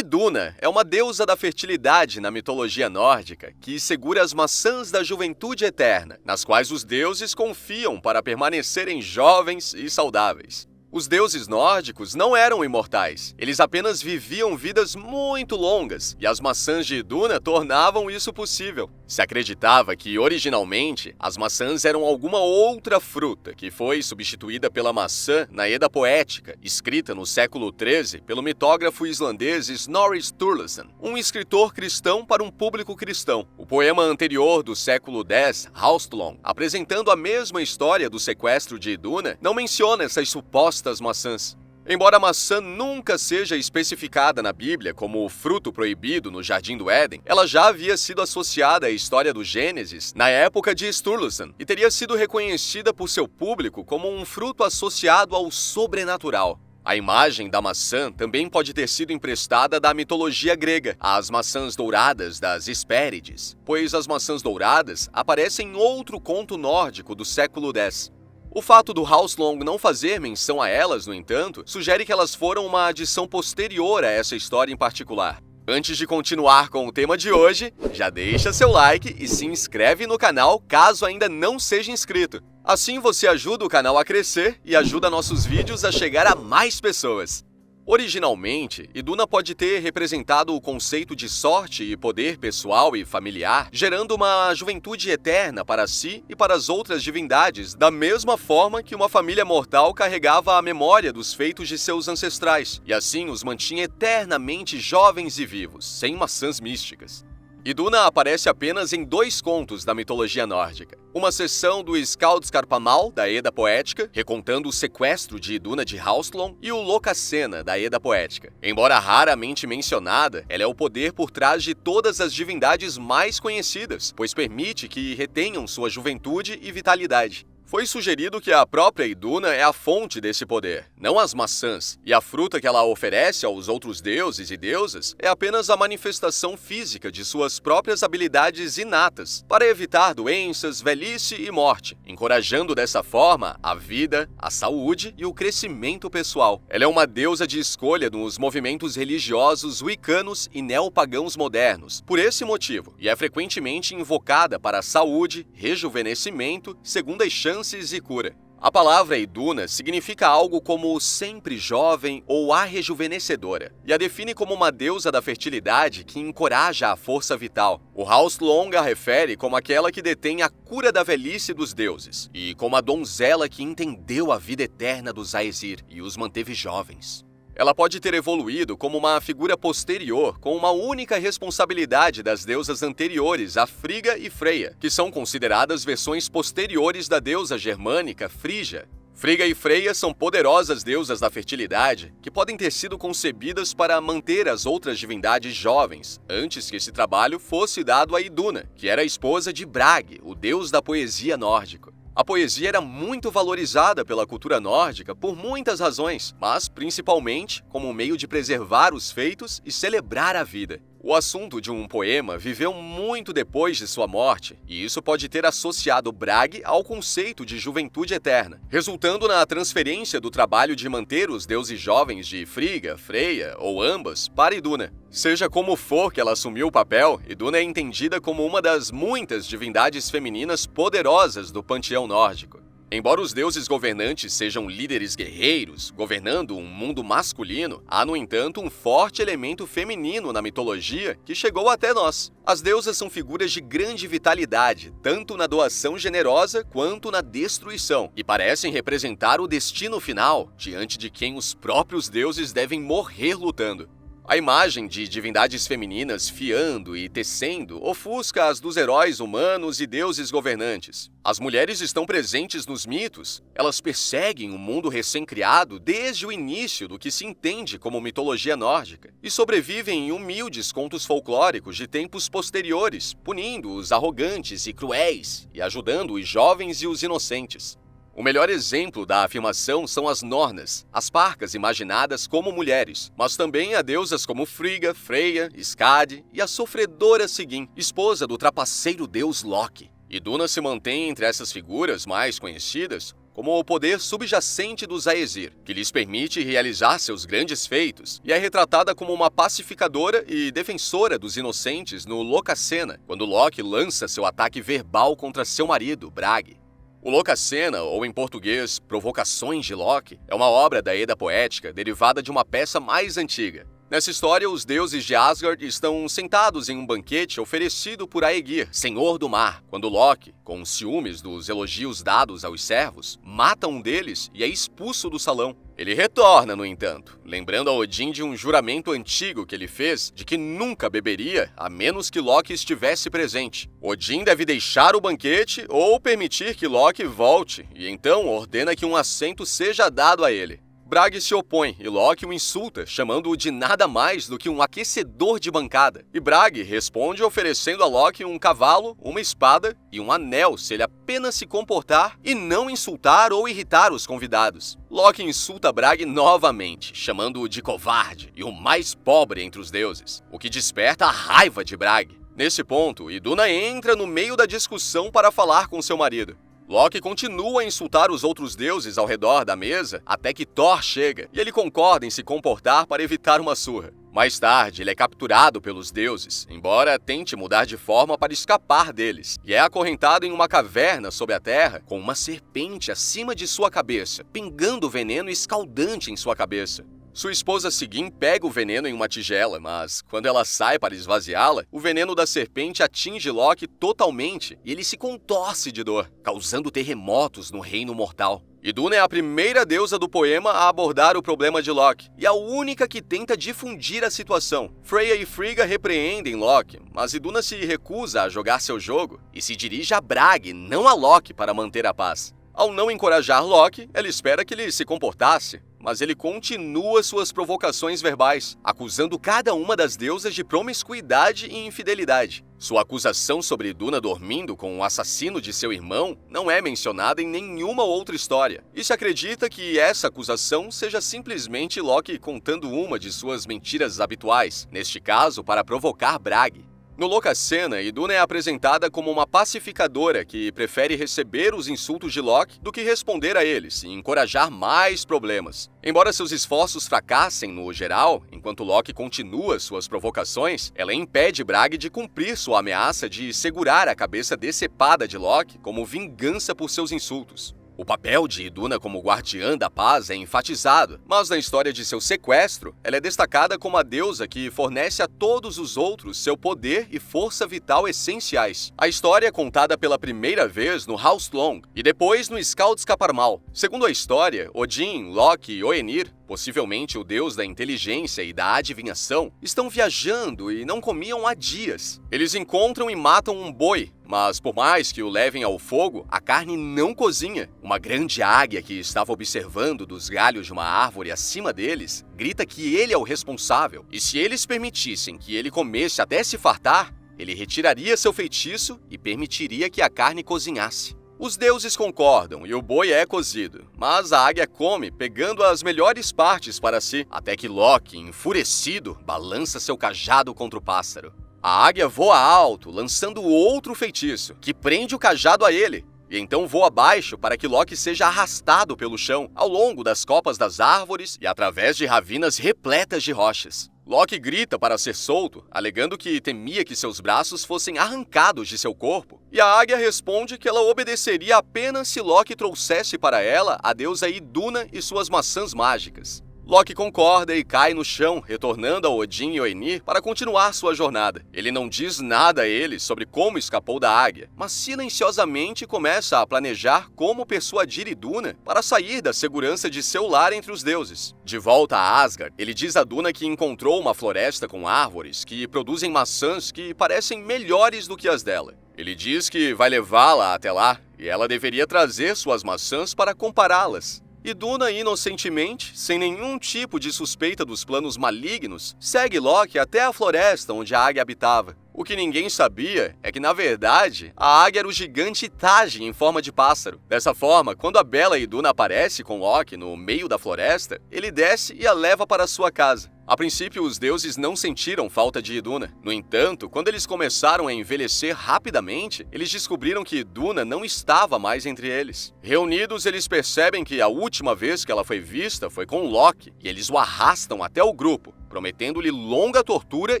Iduna é uma deusa da fertilidade na mitologia nórdica que segura as maçãs da juventude eterna, nas quais os deuses confiam para permanecerem jovens e saudáveis. Os deuses nórdicos não eram imortais, eles apenas viviam vidas muito longas, e as maçãs de Iduna tornavam isso possível. Se acreditava que, originalmente, as maçãs eram alguma outra fruta que foi substituída pela maçã na Edda Poética, escrita no século XIII pelo mitógrafo islandês Snorri Sturluson, um escritor cristão para um público cristão. O poema anterior do século X, Haustlong, apresentando a mesma história do sequestro de Iduna, não menciona essas supostas maçãs. Embora a maçã nunca seja especificada na Bíblia como o fruto proibido no Jardim do Éden, ela já havia sido associada à história do Gênesis na época de Sturluson e teria sido reconhecida por seu público como um fruto associado ao sobrenatural. A imagem da maçã também pode ter sido emprestada da mitologia grega, as maçãs douradas das Hespérides, pois as maçãs douradas aparecem em outro conto nórdico do século X. O fato do Haustlong não fazer menção a elas, no entanto, sugere que elas foram uma adição posterior a essa história em particular. Antes de continuar com o tema de hoje, já deixa seu like e se inscreve no canal caso ainda não seja inscrito. Assim você ajuda o canal a crescer e ajuda nossos vídeos a chegar a mais pessoas. Originalmente, Iduna pode ter representado o conceito de sorte e poder pessoal e familiar, gerando uma juventude eterna para si e para as outras divindades, da mesma forma que uma família mortal carregava a memória dos feitos de seus ancestrais, e assim os mantinha eternamente jovens e vivos, sem maçãs místicas. Iduna aparece apenas em 2 contos da mitologia nórdica. Uma seção do Skaldskaparmal, da Edda Poética, recontando o sequestro de Iduna de Haustlong, e o Lokasenna, da Edda Poética. Embora raramente mencionada, ela é o poder por trás de todas as divindades mais conhecidas, pois permite que retenham sua juventude e vitalidade. Foi sugerido que a própria Iduna é a fonte desse poder, não as maçãs, e a fruta que ela oferece aos outros deuses e deusas é apenas a manifestação física de suas próprias habilidades inatas, para evitar doenças, velhice e morte, encorajando dessa forma a vida, a saúde e o crescimento pessoal. Ela é uma deusa de escolha nos movimentos religiosos wiccanos e neopagãos modernos, por esse motivo, e é frequentemente invocada para a saúde, rejuvenescimento, segundas chances e cura. A palavra Iduna significa algo como sempre jovem ou a rejuvenescedora, e a define como uma deusa da fertilidade que encoraja a força vital. O Haustlong a refere como aquela que detém a cura da velhice dos deuses, e como a donzela que entendeu a vida eterna dos Aesir e os manteve jovens. Ela pode ter evoluído como uma figura posterior, com uma única responsabilidade das deusas anteriores a Frigga e Freya, que são consideradas versões posteriores da deusa germânica Frígia. Frigga e Freya são poderosas deusas da fertilidade que podem ter sido concebidas para manter as outras divindades jovens, antes que esse trabalho fosse dado a Iduna, que era a esposa de Bragi, o deus da poesia nórdico. A poesia era muito valorizada pela cultura nórdica por muitas razões, mas principalmente como um meio de preservar os feitos e celebrar a vida. O assunto de um poema viveu muito depois de sua morte, e isso pode ter associado Bragi ao conceito de juventude eterna, resultando na transferência do trabalho de manter os deuses jovens de Frigga, Freya ou ambas para Iduna. Seja como for que ela assumiu o papel, Iduna é entendida como uma das muitas divindades femininas poderosas do panteão nórdico. Embora os deuses governantes sejam líderes guerreiros, governando um mundo masculino, há, no entanto, um forte elemento feminino na mitologia que chegou até nós. As deusas são figuras de grande vitalidade, tanto na doação generosa quanto na destruição, e parecem representar o destino final, diante de quem os próprios deuses devem morrer lutando. A imagem de divindades femininas fiando e tecendo ofusca as dos heróis humanos e deuses governantes. As mulheres estão presentes nos mitos, elas perseguem o mundo recém-criado desde o início do que se entende como mitologia nórdica, e sobrevivem em humildes contos folclóricos de tempos posteriores, punindo os arrogantes e cruéis e ajudando os jovens e os inocentes. O melhor exemplo da afirmação são as Nornas, as parcas imaginadas como mulheres, mas também há deusas como Frigga, Freya, Skadi e a sofredora Sigyn, esposa do trapaceiro deus Loki. Iduna se mantém entre essas figuras mais conhecidas como o poder subjacente dos Aesir, que lhes permite realizar seus grandes feitos, e é retratada como uma pacificadora e defensora dos inocentes no Lokasenna, quando Loki lança seu ataque verbal contra seu marido, Bragi. O Lokasenna, ou em português, Provocações de Loki, é uma obra da Edda poética derivada de uma peça mais antiga. Nessa história, os deuses de Asgard estão sentados em um banquete oferecido por Aegir, senhor do mar, quando Loki, com ciúmes dos elogios dados aos servos, mata um deles e é expulso do salão. Ele retorna, no entanto, lembrando a Odin de um juramento antigo que ele fez de que nunca beberia a menos que Loki estivesse presente. Odin deve deixar o banquete ou permitir que Loki volte, e então ordena que um assento seja dado a ele. Bragi se opõe e Loki o insulta, chamando-o de nada mais do que um aquecedor de bancada. E Bragi responde oferecendo a Loki um cavalo, uma espada e um anel se ele apenas se comportar e não insultar ou irritar os convidados. Loki insulta Bragi novamente, chamando-o de covarde e o mais pobre entre os deuses, o que desperta a raiva de Bragi. Nesse ponto, Iduna entra no meio da discussão para falar com seu marido. Loki continua a insultar os outros deuses ao redor da mesa até que Thor chega e ele concorda em se comportar para evitar uma surra. Mais tarde, ele é capturado pelos deuses, embora tente mudar de forma para escapar deles, e é acorrentado em uma caverna sob a terra com uma serpente acima de sua cabeça, pingando veneno escaldante em sua cabeça. Sua esposa Sigyn pega o veneno em uma tigela, mas quando ela sai para esvaziá-la, o veneno da serpente atinge Loki totalmente e ele se contorce de dor, causando terremotos no reino mortal. Iduna é a primeira deusa do poema a abordar o problema de Loki, e a única que tenta difundir a situação. Freya e Frigga repreendem Loki, mas Iduna se recusa a jogar seu jogo e se dirige a Bragi, não a Loki, para manter a paz. Ao não encorajar Loki, ela espera que ele se comportasse, mas ele continua suas provocações verbais, acusando cada uma das deusas de promiscuidade e infidelidade. Sua acusação sobre Iduna dormindo com o assassino de seu irmão não é mencionada em nenhuma outra história, e se acredita que essa acusação seja simplesmente Loki contando uma de suas mentiras habituais, neste caso para provocar Bragi. No Lokasenna, Iduna é apresentada como uma pacificadora que prefere receber os insultos de Loki do que responder a eles e encorajar mais problemas. Embora seus esforços fracassem no geral, enquanto Loki continua suas provocações, ela impede Bragi de cumprir sua ameaça de segurar a cabeça decepada de Loki como vingança por seus insultos. O papel de Iduna como guardiã da paz é enfatizado, mas na história de seu sequestro, ela é destacada como a deusa que fornece a todos os outros seu poder e força vital essenciais. A história é contada pela primeira vez no Halfslong e depois no Skaldskaparmal. Segundo a história, Odin, Loki e Oenir, possivelmente o deus da inteligência e da adivinhação, estão viajando e não comiam há dias. Eles encontram e matam um boi, mas por mais que o levem ao fogo, a carne não cozinha. Uma grande águia que estava observando dos galhos de uma árvore acima deles, grita que ele é o responsável, e se eles permitissem que ele comesse até se fartar, ele retiraria seu feitiço e permitiria que a carne cozinhasse. Os deuses concordam e o boi é cozido, mas a águia come, pegando as melhores partes para si, até que Loki, enfurecido, balança seu cajado contra o pássaro. A águia voa alto, lançando outro feitiço, que prende o cajado a ele, e então voa abaixo para que Loki seja arrastado pelo chão, ao longo das copas das árvores e através de ravinas repletas de rochas. Loki grita para ser solto, alegando que temia que seus braços fossem arrancados de seu corpo, e a águia responde que ela obedeceria apenas se Loki trouxesse para ela a deusa Iduna e suas maçãs mágicas. Loki concorda e cai no chão, retornando a Odin e Oenir para continuar sua jornada. Ele não diz nada a eles sobre como escapou da águia, mas silenciosamente começa a planejar como persuadir Iduna para sair da segurança de seu lar entre os deuses. De volta a Asgard, ele diz a Iduna que encontrou uma floresta com árvores que produzem maçãs que parecem melhores do que as dela. Ele diz que vai levá-la até lá e ela deveria trazer suas maçãs para compará-las. Iduna, inocentemente, sem nenhum tipo de suspeita dos planos malignos, segue Loki até a floresta onde a águia habitava. O que ninguém sabia é que, na verdade, a águia era o gigante Tage em forma de pássaro. Dessa forma, quando a bela Iduna aparece com Loki no meio da floresta, ele desce e a leva para sua casa. A princípio, os deuses não sentiram falta de Iduna. No entanto, quando eles começaram a envelhecer rapidamente, eles descobriram que Iduna não estava mais entre eles. Reunidos, eles percebem que a última vez que ela foi vista foi com Loki, e eles o arrastam até o grupo, prometendo-lhe longa tortura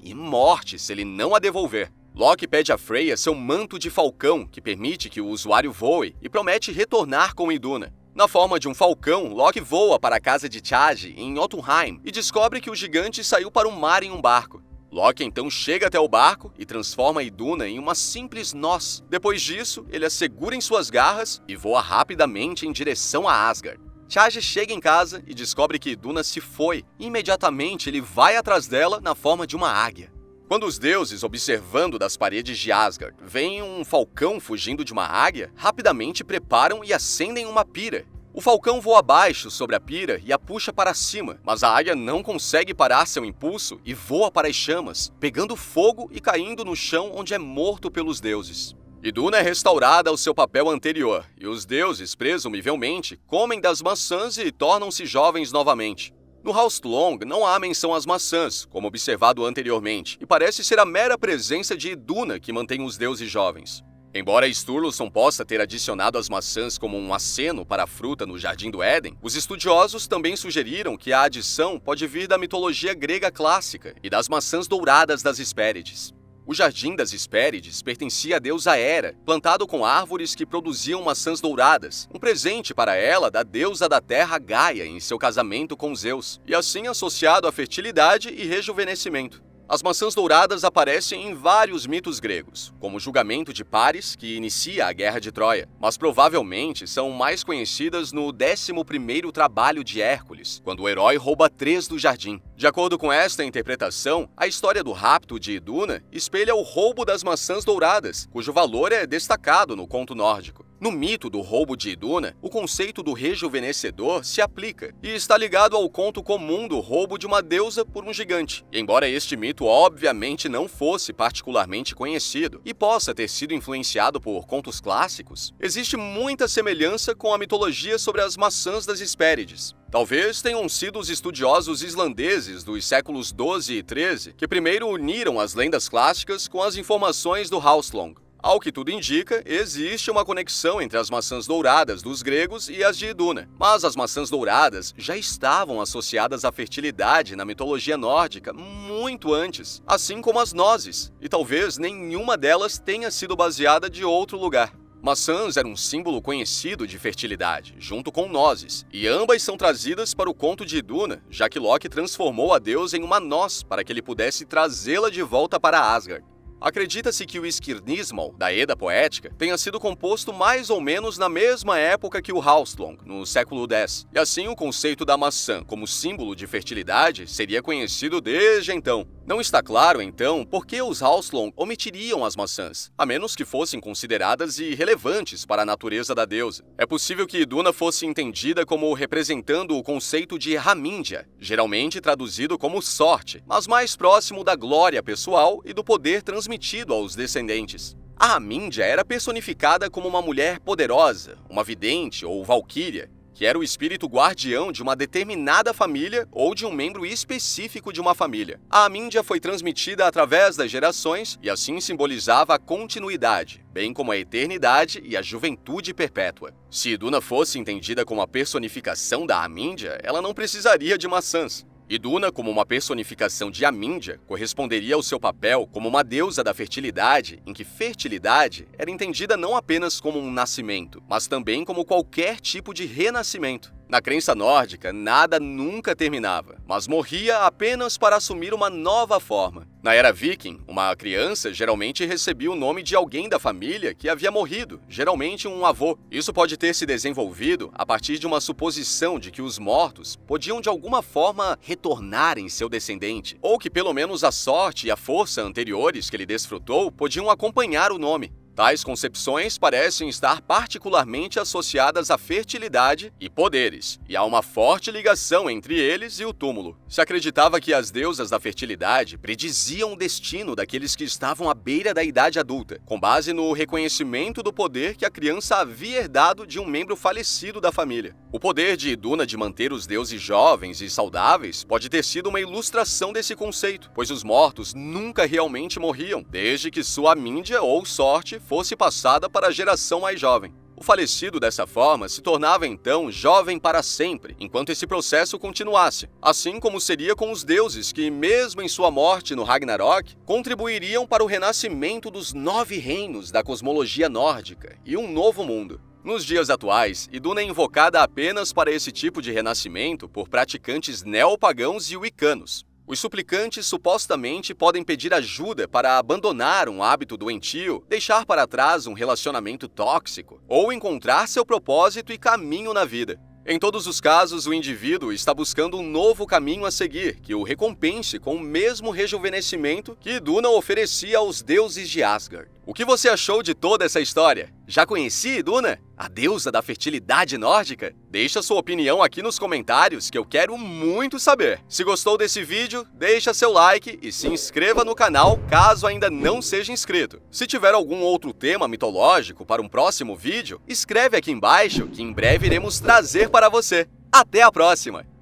e morte se ele não a devolver. Loki pede a Freya seu manto de falcão, que permite que o usuário voe, e promete retornar com Iduna. Na forma de um falcão, Loki voa para a casa de Chage, em Jotunheim, e descobre que o gigante saiu para o mar em um barco. Loki então chega até o barco e transforma Iduna em uma simples noz. Depois disso, ele a segura em suas garras e voa rapidamente em direção a Asgard. Chage chega em casa e descobre que Iduna se foi, e imediatamente ele vai atrás dela na forma de uma águia. Quando os deuses, observando das paredes de Asgard, veem um falcão fugindo de uma águia, rapidamente preparam e acendem uma pira. O falcão voa abaixo sobre a pira e a puxa para cima, mas a águia não consegue parar seu impulso e voa para as chamas, pegando fogo e caindo no chão onde é morto pelos deuses. Iduna é restaurada ao seu papel anterior, e os deuses, presumivelmente, comem das maçãs e tornam-se jovens novamente. No Haustlong não há menção às maçãs, como observado anteriormente, e parece ser a mera presença de Iduna que mantém os deuses jovens. Embora Sturluson possa ter adicionado as maçãs como um aceno para a fruta no Jardim do Éden, os estudiosos também sugeriram que a adição pode vir da mitologia grega clássica e das maçãs douradas das Hespérides. O Jardim das Hespérides pertencia à deusa Hera, plantado com árvores que produziam maçãs douradas, um presente para ela da deusa da terra Gaia em seu casamento com Zeus, e assim associado à fertilidade e rejuvenescimento. As maçãs douradas aparecem em vários mitos gregos, como o julgamento de Paris, que inicia a Guerra de Troia, mas provavelmente são mais conhecidas no 11º trabalho de Hércules, quando o herói rouba 3 do jardim. De acordo com esta interpretação, a história do rapto de Iduna espelha o roubo das maçãs douradas, cujo valor é destacado no conto nórdico. No mito do roubo de Iduna, o conceito do rejuvenescedor se aplica e está ligado ao conto comum do roubo de uma deusa por um gigante. Embora este mito obviamente não fosse particularmente conhecido e possa ter sido influenciado por contos clássicos, existe muita semelhança com a mitologia sobre as maçãs das Hespérides. Talvez tenham sido os estudiosos islandeses dos séculos XII e XIII que primeiro uniram as lendas clássicas com as informações do Haustlong. Ao que tudo indica, existe uma conexão entre as maçãs douradas dos gregos e as de Iduna, mas as maçãs douradas já estavam associadas à fertilidade na mitologia nórdica muito antes, assim como as nozes, e talvez nenhuma delas tenha sido baseada de outro lugar. Maçãs eram um símbolo conhecido de fertilidade, junto com nozes, e ambas são trazidas para o conto de Iduna, já que Loki transformou a deusa em uma noz para que ele pudesse trazê-la de volta para Asgard. Acredita-se que o Skirnismal, da Edda Poética, tenha sido composto mais ou menos na mesma época que o Haustlong, no século X, e assim o conceito da maçã como símbolo de fertilidade seria conhecido desde então. Não está claro, então, por que os Haustlong omitiriam as maçãs, a menos que fossem consideradas irrelevantes para a natureza da deusa. É possível que Iduna fosse entendida como representando o conceito de Hamindia, geralmente traduzido como sorte, mas mais próximo da glória pessoal e do poder transmitido aos descendentes. A Hamindia era personificada como uma mulher poderosa, uma vidente ou valquíria, que era o espírito guardião de uma determinada família ou de um membro específico de uma família. A Hamindia foi transmitida através das gerações e assim simbolizava a continuidade, bem como a eternidade e a juventude perpétua. Se Iduna fosse entendida como a personificação da Hamindia, ela não precisaria de maçãs. Iduna, como uma personificação de Hamindia, corresponderia ao seu papel como uma deusa da fertilidade, em que fertilidade era entendida não apenas como um nascimento, mas também como qualquer tipo de renascimento. Na crença nórdica, nada nunca terminava, mas morria apenas para assumir uma nova forma. Na era viking, uma criança geralmente recebia o nome de alguém da família que havia morrido, geralmente um avô. Isso pode ter se desenvolvido a partir de uma suposição de que os mortos podiam de alguma forma retornar em seu descendente, ou que pelo menos a sorte e a força anteriores que ele desfrutou podiam acompanhar o nome. Tais concepções parecem estar particularmente associadas à fertilidade e poderes, e há uma forte ligação entre eles e o túmulo. Se acreditava que as deusas da fertilidade prediziam o destino daqueles que estavam à beira da idade adulta, com base no reconhecimento do poder que a criança havia herdado de um membro falecido da família. O poder de Iduna de manter os deuses jovens e saudáveis pode ter sido uma ilustração desse conceito, pois os mortos nunca realmente morriam, desde que sua mídia ou sorte fosse passada para a geração mais jovem. O falecido dessa forma se tornava então jovem para sempre, enquanto esse processo continuasse, assim como seria com os deuses que, mesmo em sua morte no Ragnarok, contribuiriam para o renascimento dos 9 reinos da cosmologia nórdica e um novo mundo. Nos dias atuais, Iduna é invocada apenas para esse tipo de renascimento por praticantes neopagãos e wiccanos. Os suplicantes supostamente podem pedir ajuda para abandonar um hábito doentio, deixar para trás um relacionamento tóxico ou encontrar seu propósito e caminho na vida. Em todos os casos, o indivíduo está buscando um novo caminho a seguir, que o recompense com o mesmo rejuvenescimento que Iduna oferecia aos deuses de Asgard. O que você achou de toda essa história? Já conhecia Iduna, a deusa da fertilidade nórdica? Deixa sua opinião aqui nos comentários que eu quero muito saber. Se gostou desse vídeo, deixa seu like e se inscreva no canal caso ainda não seja inscrito. Se tiver algum outro tema mitológico para um próximo vídeo, escreve aqui embaixo que em breve iremos trazer para você. Até a próxima!